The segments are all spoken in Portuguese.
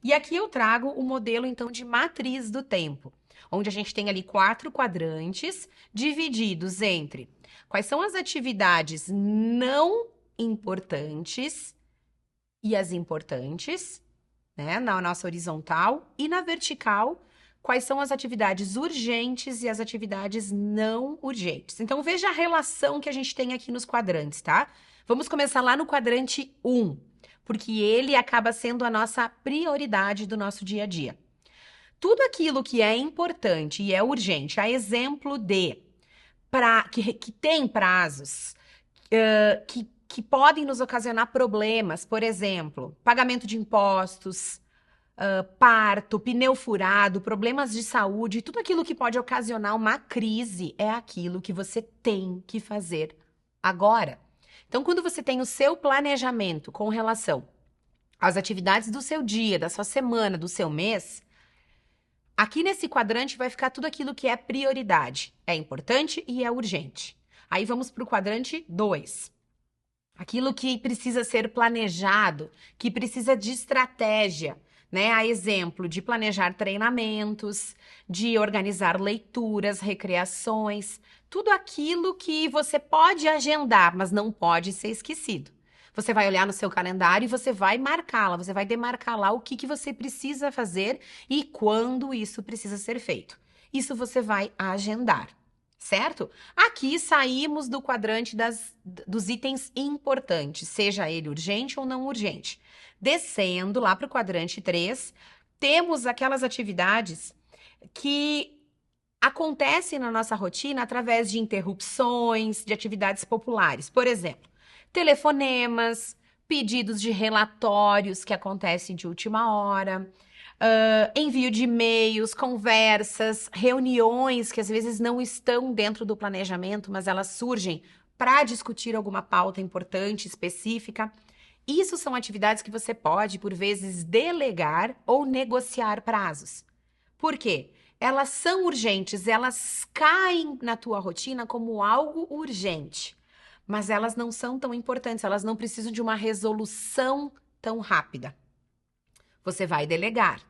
E aqui eu trago o modelo, então, de matriz do tempo, onde a gente tem ali 4 quadrantes divididos entre quais são as atividades não importantes e as importantes, né, na nossa horizontal, e na vertical, quais são as atividades urgentes e as atividades não urgentes. Então, veja a relação que a gente tem aqui nos quadrantes, tá? Vamos começar lá no quadrante um, porque ele acaba sendo a nossa prioridade do nosso dia a dia. Tudo aquilo que é importante e é urgente, a exemplo de que tem prazos, que podem nos ocasionar problemas, por exemplo, pagamento de impostos, parto, pneu furado, problemas de saúde, tudo aquilo que pode ocasionar uma crise é aquilo que você tem que fazer agora. Então, quando você tem o seu planejamento com relação às atividades do seu dia, da sua semana, do seu mês, aqui nesse quadrante vai ficar tudo aquilo que é prioridade, é importante e é urgente. Aí vamos para o quadrante 2. Aquilo que precisa ser planejado, que precisa de estratégia, né? A exemplo de planejar treinamentos, de organizar leituras, recreações, tudo aquilo que você pode agendar, mas não pode ser esquecido. Você vai olhar no seu calendário e você vai marcá-la, você vai demarcar lá o que você precisa fazer e quando isso precisa ser feito. Isso você vai agendar. Certo? Aqui saímos do quadrante dos itens importantes, seja ele urgente ou não urgente. Descendo lá para o quadrante 3, temos aquelas atividades que acontecem na nossa rotina através de interrupções, de atividades populares. Por exemplo, telefonemas, pedidos de relatórios que acontecem de última hora, envio de e-mails, conversas, reuniões que às vezes não estão dentro do planejamento, mas elas surgem para discutir alguma pauta importante, específica. Isso são atividades que você pode, por vezes, delegar ou negociar prazos. Por quê? Elas são urgentes, elas caem na tua rotina como algo urgente, mas elas não são tão importantes, elas não precisam de uma resolução tão rápida. Você vai delegar.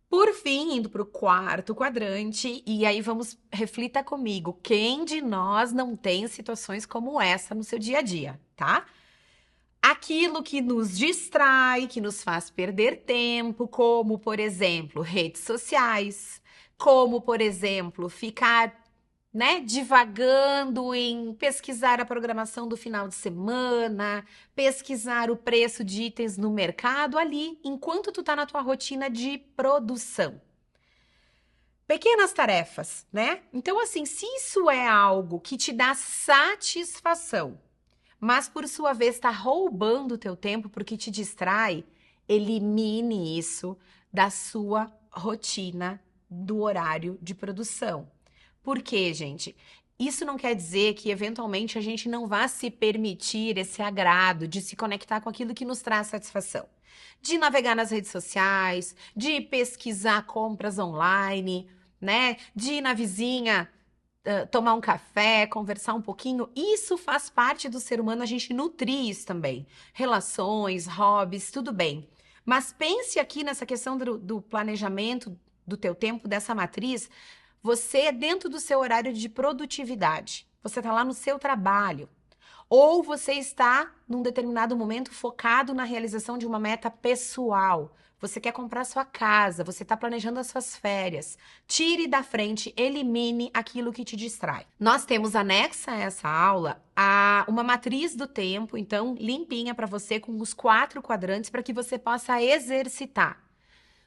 Por fim, indo para o quarto quadrante, e aí reflita comigo, quem de nós não tem situações como essa no seu dia a dia, tá? Aquilo que nos distrai, que nos faz perder tempo, como, por exemplo, redes sociais, como, por exemplo, ficar, né, divagando em pesquisar a programação do final de semana, pesquisar o preço de itens no mercado ali, enquanto tu tá na tua rotina de produção. Pequenas tarefas, né? Então, assim, se isso é algo que te dá satisfação, mas por sua vez está roubando o teu tempo porque te distrai, elimine isso da sua rotina do horário de produção. Por quê, gente? Isso não quer dizer que eventualmente a gente não vá se permitir esse agrado de se conectar com aquilo que nos traz satisfação. De navegar nas redes sociais, de pesquisar compras online, né? De ir na vizinha tomar um café, conversar um pouquinho, isso faz parte do ser humano, a gente nutrir isso também. Relações, hobbies, tudo bem. Mas pense aqui nessa questão do planejamento do teu tempo, dessa matriz, você é dentro do seu horário de produtividade. Você está lá no seu trabalho. Ou você está, num determinado momento, focado na realização de uma meta pessoal. Você quer comprar sua casa, você está planejando as suas férias. Tire da frente, elimine aquilo que te distrai. Nós temos anexa a essa aula uma matriz do tempo, então, limpinha para você, com os 4 quadrantes, para que você possa exercitar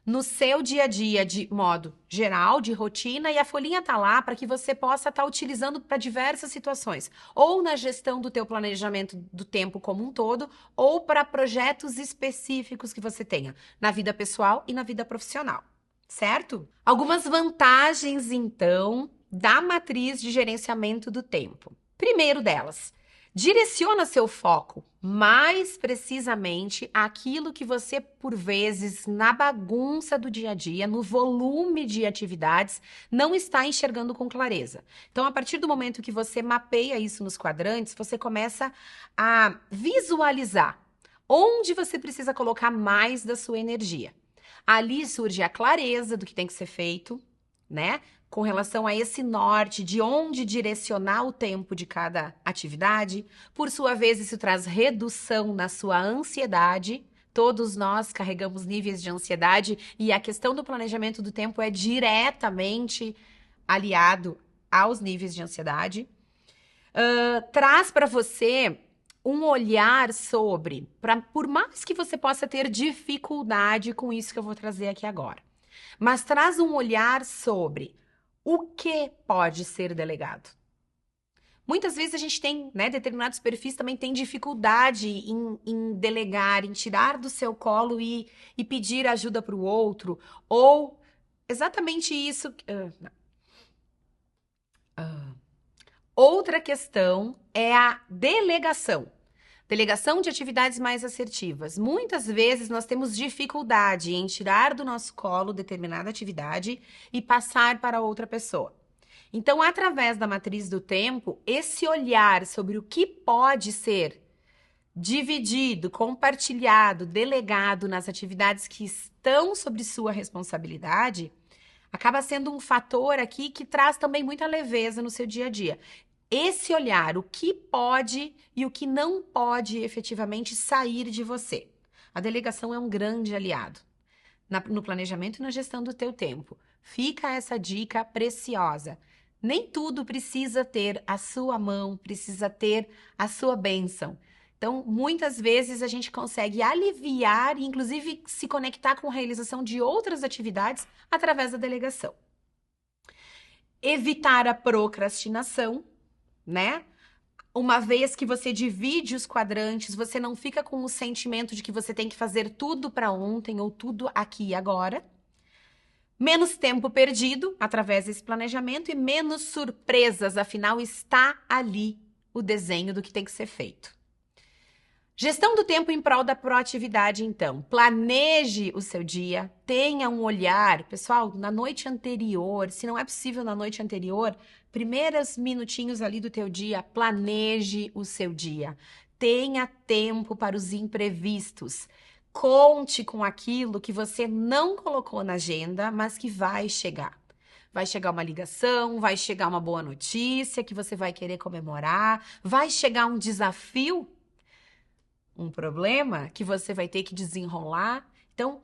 no seu dia a dia de modo geral, de rotina, e a folhinha tá lá para que você possa estar utilizando para diversas situações, ou na gestão do teu planejamento do tempo como um todo, ou para projetos específicos que você tenha na vida pessoal e na vida profissional, certo? Algumas vantagens, então, da matriz de gerenciamento do tempo. Primeiro delas, direciona seu foco mais precisamente àquilo que você, por vezes, na bagunça do dia a dia, no volume de atividades, não está enxergando com clareza. Então, a partir do momento que você mapeia isso nos quadrantes, você começa a visualizar onde você precisa colocar mais da sua energia. Ali surge a clareza do que tem que ser feito, né? Com relação a esse norte, de onde direcionar o tempo de cada atividade. Por sua vez, isso traz redução na sua ansiedade. Todos nós carregamos níveis de ansiedade e a questão do planejamento do tempo é diretamente aliado aos níveis de ansiedade. Traz para você um olhar sobre, por mais que você possa ter dificuldade com isso que eu vou trazer aqui agora, mas traz um olhar sobre o que pode ser delegado. Muitas vezes a gente tem, né, determinados perfis também têm dificuldade em delegar, em tirar do seu colo e pedir ajuda para o outro, ou exatamente isso. Outra questão é a delegação. Delegação de atividades mais assertivas. Muitas vezes nós temos dificuldade em tirar do nosso colo determinada atividade e passar para outra pessoa. Então, através da matriz do tempo, esse olhar sobre o que pode ser dividido, compartilhado, delegado nas atividades que estão sob sua responsabilidade, acaba sendo um fator aqui que traz também muita leveza no seu dia a dia. Esse olhar, o que pode e o que não pode efetivamente sair de você. A delegação é um grande aliado no planejamento e na gestão do teu tempo. Fica essa dica preciosa. Nem tudo precisa ter a sua mão, precisa ter a sua bênção. Então, muitas vezes a gente consegue aliviar e, inclusive, se conectar com a realização de outras atividades através da delegação. Evitar a procrastinação, né? Uma vez que você divide os quadrantes, você não fica com o sentimento de que você tem que fazer tudo para ontem ou tudo aqui e agora. Menos tempo perdido através desse planejamento e menos surpresas, afinal está ali o desenho do que tem que ser feito. Gestão do tempo em prol da proatividade, então. Planeje o seu dia, tenha um olhar. Pessoal, na noite anterior, se não é possível na noite anterior, primeiros minutinhos ali do teu dia, planeje o seu dia. Tenha tempo para os imprevistos. Conte com aquilo que você não colocou na agenda, mas que vai chegar. Vai chegar uma ligação, vai chegar uma boa notícia que você vai querer comemorar, vai chegar um desafio, um problema que você vai ter que desenrolar. Então,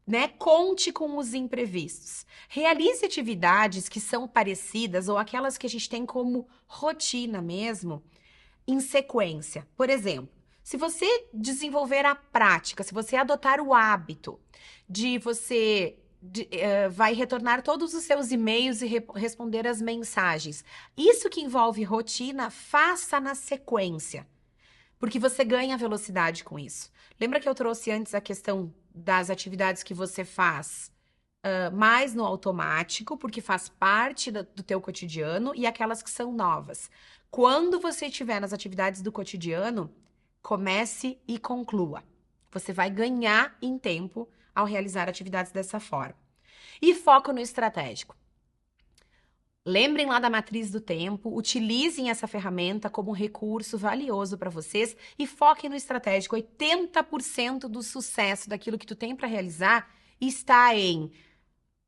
né, conte com os imprevistos. Realize atividades que são parecidas ou aquelas que a gente tem como rotina mesmo, em sequência. Por exemplo, se você desenvolver a prática, se você adotar o hábito de você vai retornar todos os seus e-mails e responder as mensagens, isso que envolve rotina, faça na sequência, porque você ganha velocidade com isso. Lembra que eu trouxe antes a questão das atividades que você faz mais no automático, porque faz parte do teu cotidiano, e aquelas que são novas. Quando você estiver nas atividades do cotidiano, comece e conclua. Você vai ganhar em tempo ao realizar atividades dessa forma. E foco no estratégico. Lembrem lá da matriz do tempo, utilizem essa ferramenta como um recurso valioso para vocês e foquem no estratégico. 80% do sucesso daquilo que tu tem para realizar está em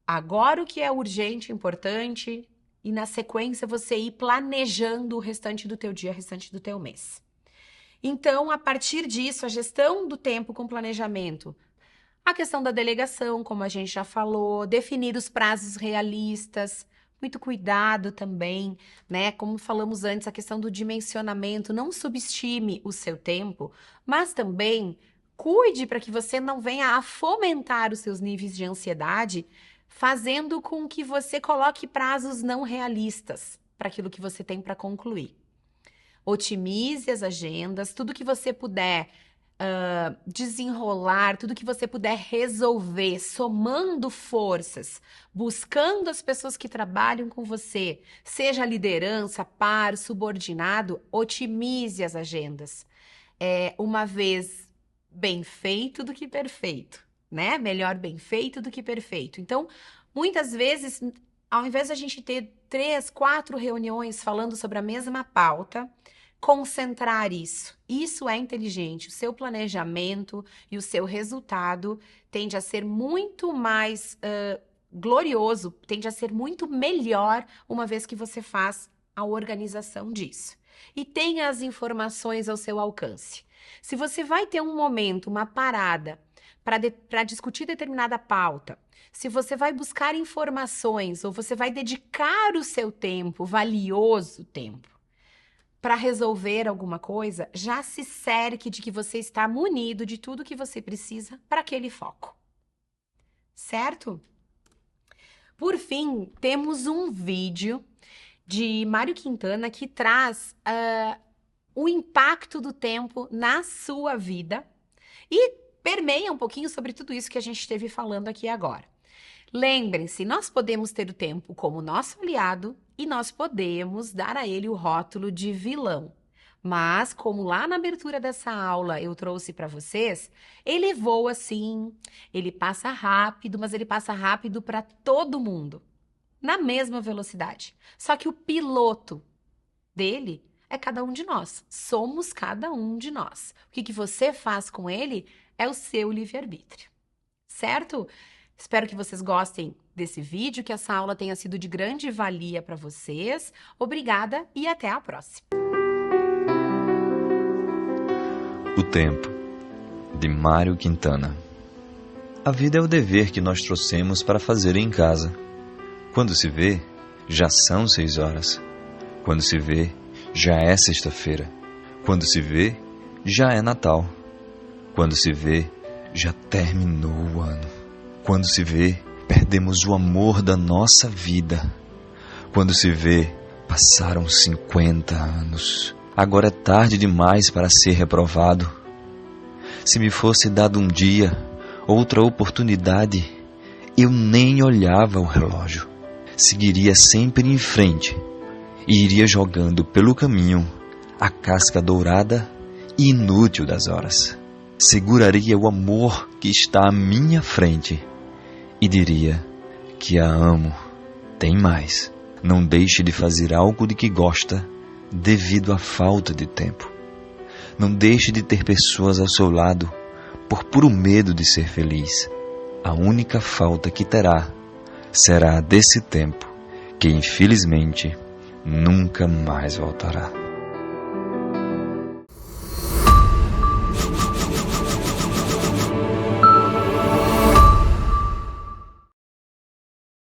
agora o que é urgente, importante, e na sequência você ir planejando o restante do teu dia, o restante do teu mês. Então, a partir disso, a gestão do tempo com planejamento, a questão da delegação, como a gente já falou, definir os prazos realistas, muito cuidado também, né? Como falamos antes, a questão do dimensionamento, não subestime o seu tempo, mas também cuide para que você não venha a fomentar os seus níveis de ansiedade, fazendo com que você coloque prazos não realistas para aquilo que você tem para concluir. Otimize as agendas, tudo que você puder desenrolar, tudo que você puder resolver, somando forças, buscando as pessoas que trabalham com você, seja liderança, par, subordinado, otimize as agendas. Uma vez bem feito do que perfeito, né? Melhor bem feito do que perfeito. Então, muitas vezes, ao invés de a gente ter 3, 4 reuniões falando sobre a mesma pauta, concentrar isso. Isso é inteligente. O seu planejamento e o seu resultado tende a ser muito mais glorioso, tende a ser muito melhor uma vez que você faz a organização disso. E tenha as informações ao seu alcance. Se você vai ter um momento, uma parada, para discutir determinada pauta, se você vai buscar informações ou você vai dedicar o seu tempo, valioso tempo, para resolver alguma coisa, já se cerque de que você está munido de tudo que você precisa para aquele foco. Certo? Por fim, temos um vídeo de Mário Quintana que traz o impacto do tempo na sua vida e permeia um pouquinho sobre tudo isso que a gente esteve falando aqui agora. Lembrem-se, nós podemos ter o tempo como nosso aliado e nós podemos dar a ele o rótulo de vilão. Mas, como lá na abertura dessa aula eu trouxe para vocês, ele voa sim, ele passa rápido, mas ele passa rápido para todo mundo, na mesma velocidade. Só que o piloto dele é cada um de nós, somos cada um de nós. O que você faz com ele é o seu livre-arbítrio, certo? Espero que vocês gostem desse vídeo, que essa aula tenha sido de grande valia para vocês. Obrigada e até a próxima. O Tempo, de Mário Quintana. A vida é o dever que nós trouxemos para fazer em casa. Quando se vê, já são 6 horas. Quando se vê, já é sexta-feira. Quando se vê, já é Natal. Quando se vê, já terminou o ano. Quando se vê, perdemos o amor da nossa vida. Quando se vê, passaram 50 anos. Agora é tarde demais para ser reprovado. Se me fosse dado um dia, outra oportunidade, eu nem olhava o relógio. Seguiria sempre em frente e iria jogando pelo caminho a casca dourada e inútil das horas. Seguraria o amor que está à minha frente e diria que a amo. Tem mais. Não deixe de fazer algo de que gosta devido à falta de tempo. Não deixe de ter pessoas ao seu lado por puro medo de ser feliz. A única falta que terá será a desse tempo que infelizmente nunca mais voltará.